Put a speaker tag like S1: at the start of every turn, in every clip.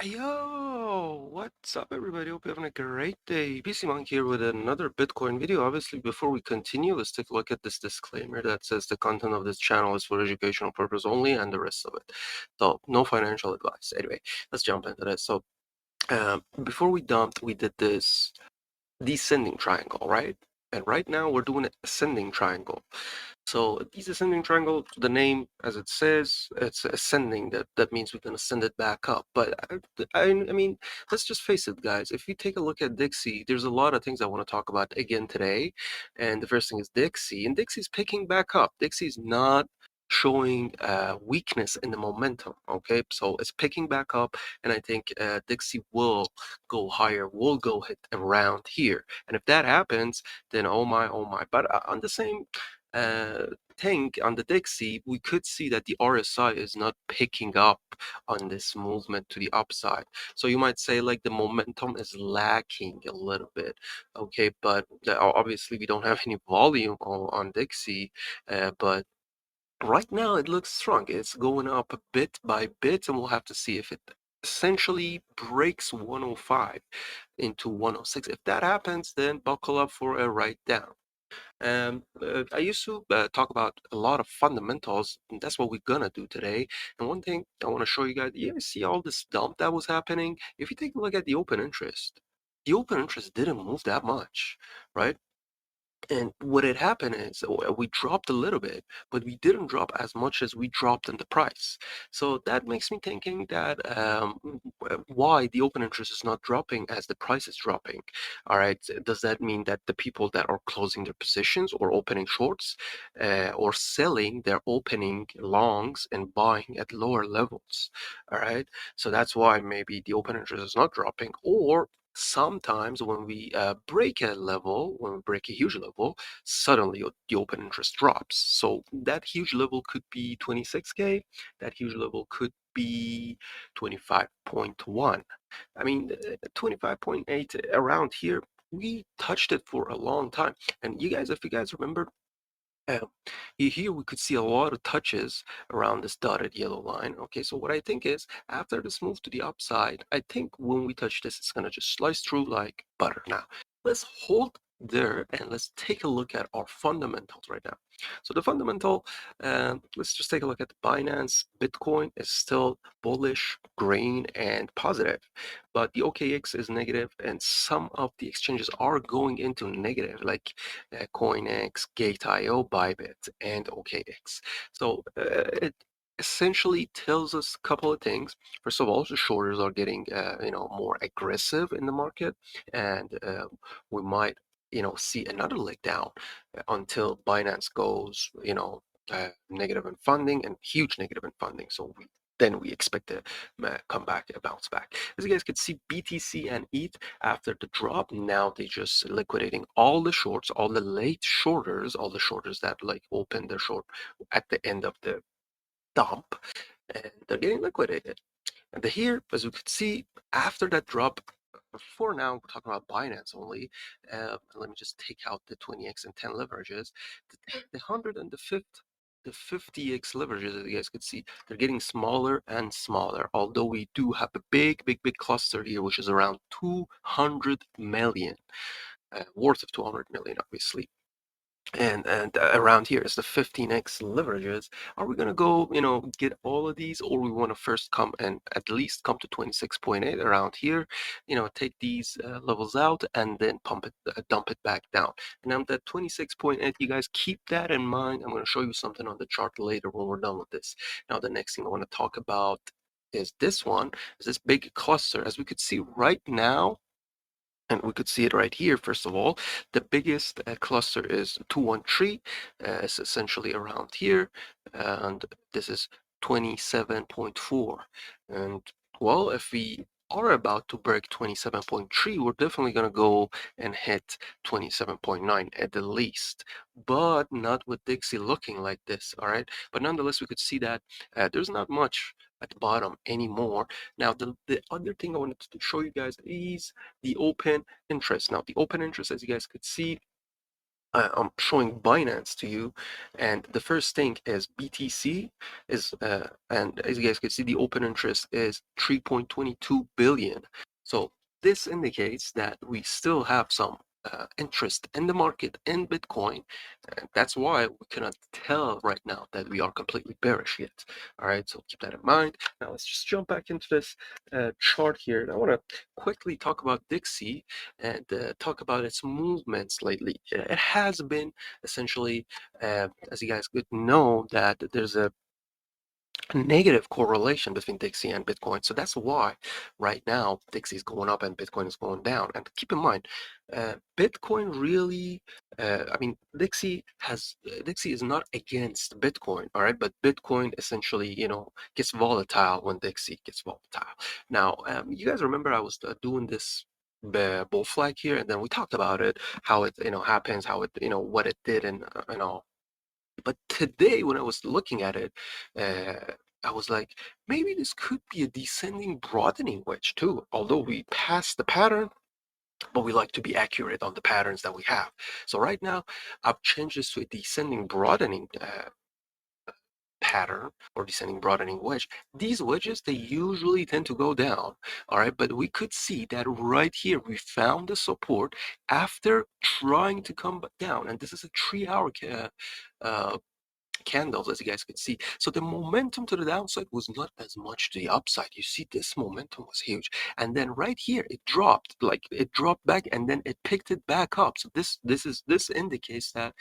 S1: Yo, what's up, everybody? Hope you're having a great day. PC Monk here with another Bitcoin video. Obviously, before we continue, let's take a look at this disclaimer that says the content of this channel is for educational purpose only and the rest of it. So, no financial advice. Anyway, let's jump into this. So, before we dumped, we did this descending triangle, right? And right now we're doing an ascending triangle. So these ascending triangle, the name as it says, it's ascending. That means we can ascend it back up. But I mean, let's just face it, guys. If you take a look at Dixie, there's a lot of things I want to talk about again today. And the first thing is Dixie, and Dixie's picking back up. Dixie's not showing weakness in the momentum. Okay, so it's picking back up, and I think Dixie will go higher, will go hit around here. And if that happens, then oh my, oh my. But on the same thing on the Dixie, we could see that the RSI is not picking up on this movement to the upside. So you might say like the momentum is lacking a little bit. Okay, but obviously we don't have any volume on Dixie, but right now it looks strong. It's going up bit by bit, and we'll have to see if it essentially breaks 105 into 106. If that happens, then buckle up for a write down. I used to talk about a lot of fundamentals, and that's what we're gonna do today. And one thing I want to show you guys, you guys see all this dump that was happening? If you take a look at the open interest didn't move that much, right? And what had happened is we dropped a little bit, but we didn't drop as much as we dropped in the price. So that makes me thinking that why the open interest is not dropping as the price is dropping. All right, does that mean that the people that are closing their positions or opening shorts or selling, they're opening longs and buying at lower levels? All right, so that's why maybe the open interest is not dropping, or sometimes when we break a level, when we break a huge level, suddenly the open interest drops. So that huge level could be 26K, that huge level could be 25.1. I mean, 25.8 around here, we touched it for a long time. And you guys, if you guys remember, uh, here we could see a lot of touches around this dotted yellow line. Okay, so what I think is after this move to the upside, I think when we touch this, it's gonna just slice through like butter. Now, let's hold there and let's take a look at our fundamentals right now. So the fundamental, let's just take a look at Binance. Bitcoin is still bullish, green, and positive, but the OKX is negative, and some of the exchanges are going into negative, like CoinX, Gate.io, Bybit, and OKX. So it essentially tells us a couple of things. First of all, the shorters are getting more aggressive in the market, and we might see another leg down until Binance goes negative in funding and huge negative in funding. So then we expect a come back, a bounce back. As you guys can see, BTC and ETH after the drop, now they just liquidating all the shorts, all the late shorters, all the shorters that like opened their short at the end of the dump, and they're getting liquidated. And here, as you can see, after that drop, for now, we're talking about Binance only. Let me just take out the 20x and 10 leverages. The 100 and the 50x leverages, as you guys could see, they're getting smaller and smaller. Although we do have a big cluster here, which is around 200 million, worth of 200 million, obviously. And around here is the 15x leverages. Are we gonna go get all of these, or we want to first come and at least come to 26.8 around here, take these levels out and then dump it back down? And I'm at 26.8. You guys keep that in mind. I'm going to show you something on the chart later when we're done with this. Now the next thing I want to talk about is this one, is this big cluster. As we could see right now, and we could see it right here. First of all, the biggest cluster is 213. It's essentially around here, and this is 27.4. And well, if we are about to break 27.3, we're definitely going to go and hit 27.9 at the least, but not with Dixie looking like this. All right, but nonetheless, we could see that there's not much at the bottom anymore. Now, the other thing I wanted to show you guys is the open interest. Now, the open interest, as you guys could see, I'm showing Binance to you, and the first thing is BTC is, and as you guys can see, the open interest is 3.22 billion. So this indicates that we still have some interest in the market in Bitcoin, and that's why we cannot tell right now that we are completely bearish yet. All right, so keep that in mind. Now let's just jump back into this chart here, and I want to quickly talk about Dixie and talk about its movements lately. It has been essentially, as you guys could know, that there's a negative correlation between Dixie and Bitcoin. So that's why right now Dixie is going up and Bitcoin is going down. And keep in mind, Bitcoin really, I mean, Dixie is not against Bitcoin, all right? But Bitcoin essentially, gets volatile when Dixie gets volatile. Now, you guys remember I was doing this bull flag here, and then we talked about it, how it, happens, how it, what it did, and all. But today, when I was looking at it, I was like, maybe this could be a descending broadening wedge too. Although we passed the pattern, but we like to be accurate on the patterns that we have. So right now, I've changed this to a descending broadening pattern or descending broadening wedge. These wedges, they usually tend to go down, all right? But we could see that right here, we found the support after trying to come down. And this is a 3-hour candles, as you guys could see. So the momentum to the downside was not as much to the upside. You see, this momentum was huge, and then right here it dropped, like it dropped back, and then it picked it back up. So this indicates that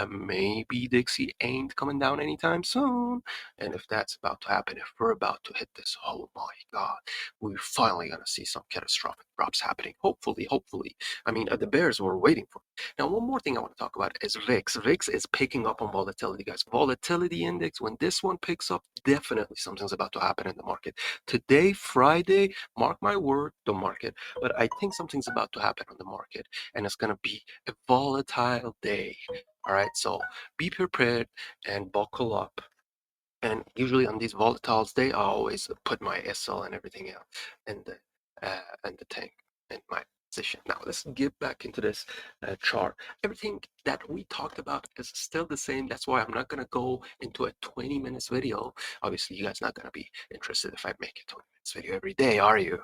S1: maybe Dixie ain't coming down anytime soon. And if that's about to happen, if we're about to hit this, oh my God, we're finally gonna see some catastrophic drops happening. Hopefully. I mean, the bears were waiting for. Now, one more thing I want to talk about is VIX. VIX is picking up on volatility, guys. Volatility index, when this one picks up, definitely something's about to happen in the market. Today, Friday, mark my word, don't mark it, but I think something's about to happen on the market, and it's going to be a volatile day. All right, so be prepared and buckle up. And usually on these volatiles, I always put my SL and everything else and the tank in my position. Now let's get back into this chart. Everything that we talked about is still the same. That's why I'm not gonna go into a 20 minutes video. Obviously, you guys not gonna be interested if I make a 20 minutes video every day, are you?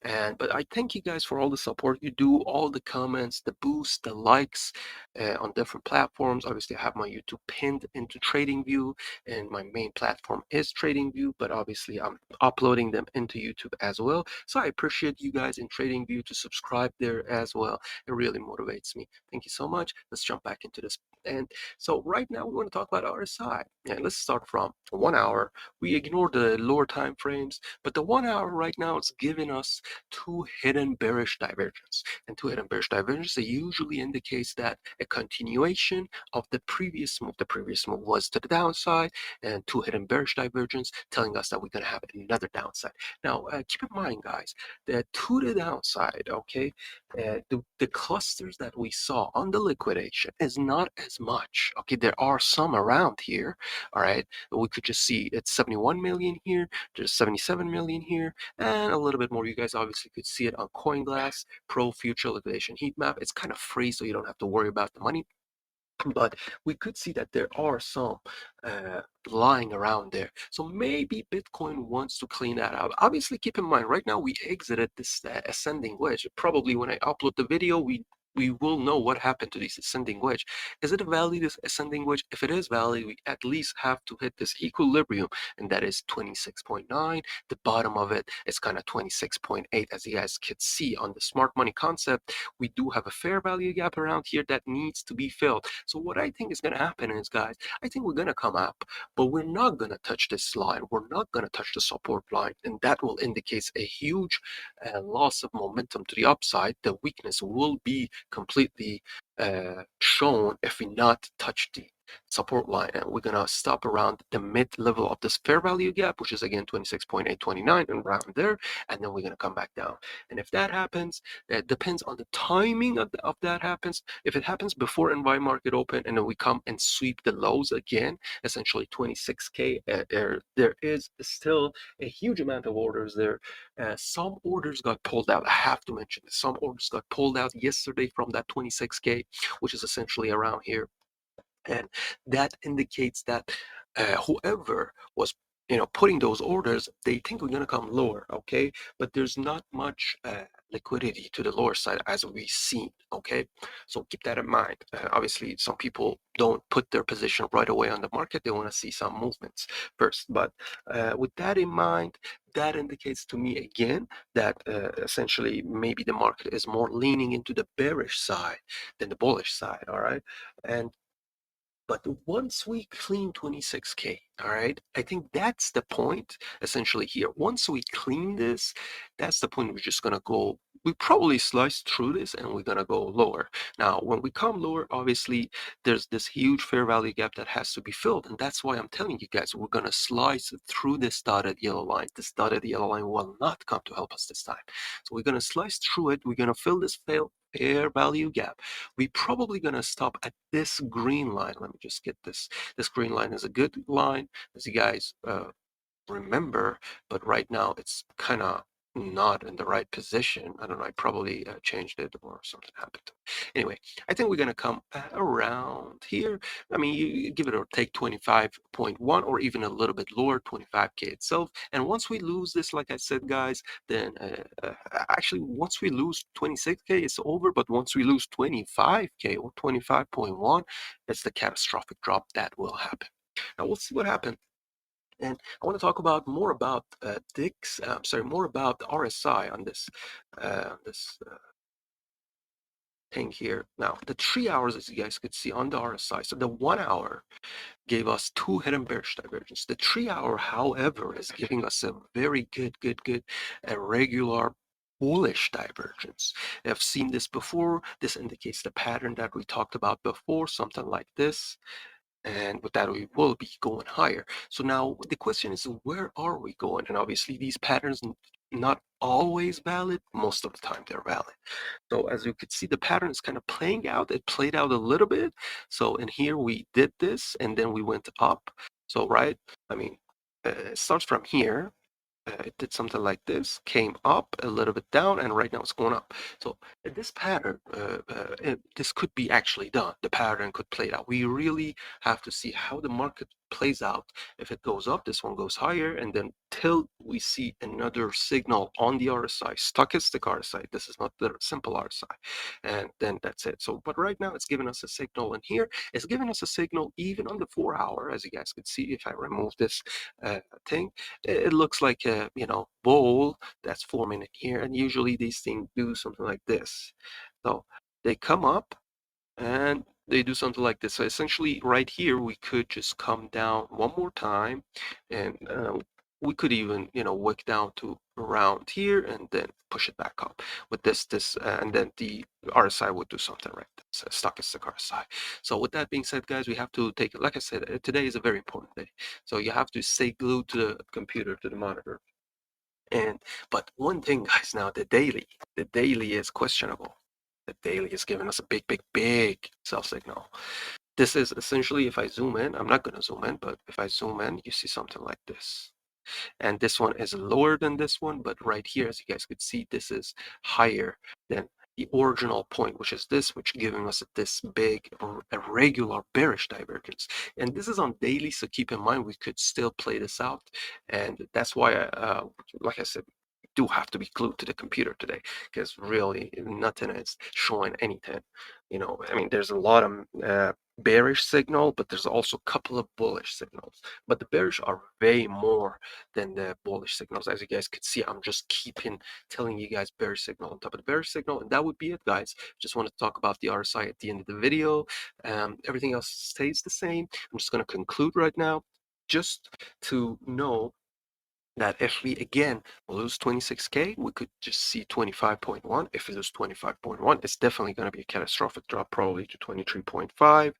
S1: But I thank you guys for all the support you do, all the comments, the boosts, the likes on different platforms. Obviously, I have my YouTube pinned into TradingView, and my main platform is TradingView, but obviously I'm uploading them into YouTube as well. So I appreciate you guys in TradingView to subscribe there as well. It really motivates me. Thank you so much. Let's jump back into this. And so right now we want to talk about RSI. Yeah, let's start from 1 hour. We ignore the lower time frames, but the 1 hour right now is giving us two hidden bearish divergence. And two hidden bearish divergence, it usually indicates that a continuation of the previous move. The previous move was to the downside, and two hidden bearish divergence telling us that we're going to have another downside. Now, keep in mind, guys, that to the downside, okay, the clusters that we saw on the liquidation is not as much. Okay, there are some around here, all right. We could just see it's 71 million here, there's 77 million here, and a little bit more. You guys obviously could see it on CoinGlass, Pro Future Liquidation Heat Map. It's kind of free, so you don't have to worry about the money. But we could see that there are some lying around there. So maybe Bitcoin wants to clean that out. Obviously, keep in mind, right now we exited this ascending wedge. Probably when I upload the video, we will know what happened to this ascending wedge. Is it a valid ascending wedge? If it is valid, we at least have to hit this equilibrium, and that is 26.9. The bottom of it is kind of 26.8, as you guys can see on the smart money concept. We do have a fair value gap around here that needs to be filled. So what I think is going to happen is, guys, I think we're going to come up, but we're not going to touch this line. We're not going to touch the support line, and that will indicate a huge loss of momentum to the upside. The weakness will be completely shown if we not touch the support line, and we're gonna stop around the mid level of this fair value gap, which is again 26.829 and around there, and then we're gonna come back down. And if that happens, that depends on the timing of that happens. If it happens before NY market open and then we come and sweep the lows again, essentially 26k, there is still a huge amount of orders there. Some orders got pulled out. I have to mention this. Some orders got pulled out yesterday from that 26k. which is essentially around here. And that indicates that whoever was putting those orders, they think we're going to come lower, okay? But there's not much liquidity to the lower side as we've seen, okay? So keep that in mind. Obviously, some people don't put their position right away on the market. They want to see some movements first. But with that in mind, that indicates to me again that essentially maybe the market is more leaning into the bearish side than the bullish side, all right? And but once we clean 26K, all right, I think that's the point essentially here. Once we clean this, that's the point we're just going to go. We probably slice through this and we're going to go lower. Now, when we come lower, obviously, there's this huge fair value gap that has to be filled. And that's why I'm telling you guys, we're going to slice through this dotted yellow line. This dotted yellow line will not come to help us this time. So we're going to slice through it. We're going to fill this fair value gap. We're probably going to stop at this green line. Let me just get this. This green line is a good line, as you guys remember, but right now it's kind of not in the right position. I don't know, I probably changed it or something happened. Anyway, I think we're going to come around here. I mean, you give it or take 25.1 or even a little bit lower, 25K itself. And once we lose this, like I said, guys, then actually, once we lose 26K, it's over. But once we lose 25K or 25.1, it's the catastrophic drop that will happen. Now, we'll see what happens. And I want to talk about more about more about the RSI on this thing here. Now, the 3 hours, as you guys could see on the RSI, so the 1 hour gave us two hidden bearish divergence. The 3 hour, however, is giving us a very good, a regular bullish divergence. I've seen this before. This indicates the pattern that we talked about before, something like this. And with that, we will be going higher. So now the question is, where are we going? And obviously, these patterns not always valid. Most of the time, they're valid. So as you could see, the pattern is kind of playing out. It played out a little bit. So in here, we did this, and then we went up. So right, I mean, it starts from here. It did something like this, came up a little bit down, and right now it's going up. So this pattern, this could be actually done. The pattern could play out. We really have to see how the market plays out. If it goes up, this one goes higher, and then till we see another signal on the RSI, stochastic RSI. This is not the simple RSI, and then that's it. So, but right now it's giving us a signal, and here it's giving us a signal even on the 4 hour, as you guys could see. If I remove this thing, it looks like a bowl that's forming in here, and usually these things do something like this. So they come up and they do something like this. So essentially right here we could just come down one more time, and we could even wick down to around here and then push it back up with this and then the RSI would do something right. So stochastic RSI. So with that being said, guys, we have to take, like I said, today is a very important day, so you have to stay glued to the computer, to the monitor. But one thing, guys, now the daily is questionable. The daily is giving us a big sell signal. This is essentially, if I zoom in, I'm not going to zoom in, but if I zoom in, you see something like this. And this one is lower than this one, but right here, as you guys could see, this is higher than the original point, which is this, which giving us this big irregular bearish divergence. And this is on daily, so keep in mind we could still play this out. And that's why like I said, do have to be glued to the computer today, because really nothing is showing anything. I mean, there's a lot of bearish signal, but there's also a couple of bullish signals. But the bearish are way more than the bullish signals. As you guys could see, I'm just keeping telling you guys bearish signal on top of the bearish signal, and that would be it, guys. Just want to talk about the RSI at the end of the video. Everything else stays the same. I'm just going to conclude right now, just to know that if we again lose 26K, we could just see 25.1. If we lose 25.1, it's definitely going to be a catastrophic drop, probably to 23.5.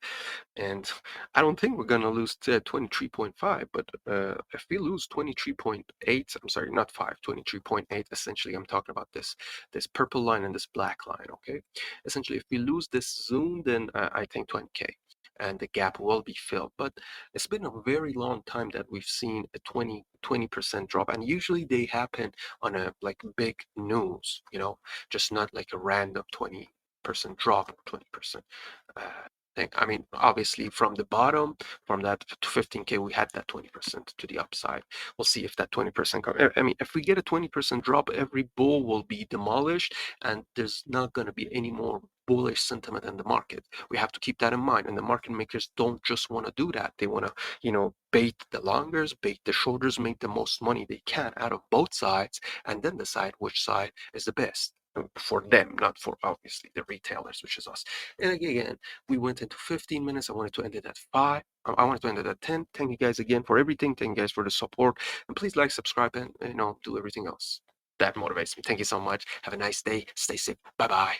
S1: And I don't think we're going to lose to 23.5, but if we lose 23.8, I'm sorry, not 5, 23.8, essentially I'm talking about this purple line and this black line, okay? Essentially, if we lose this zoom, then I think 20K. And the gap will be filled. But it's been a very long time that we've seen a 20% drop, and usually they happen on a like big news, just not like a random 20 20% drop or 20% thing. I mean, obviously from the bottom, from that to 15K, we had that 20% to the upside. We'll see if that 20% comes. I mean, if we get a 20% drop, every bull will be demolished, and there's not going to be any more bullish sentiment in the market. We have to keep that in mind. And the market makers don't just want to do that. They want to, bait the longers, bait the shorters, make the most money they can out of both sides, and then decide which side is the best for them, not for obviously the retailers, which is us. And again, we went into 15 minutes. I wanted to end it at 5. I wanted to end it at 10. Thank you guys again for everything. Thank you guys for the support. And please like, subscribe, and do everything else that motivates me. Thank you so much. Have a nice day. Stay safe. Bye-bye.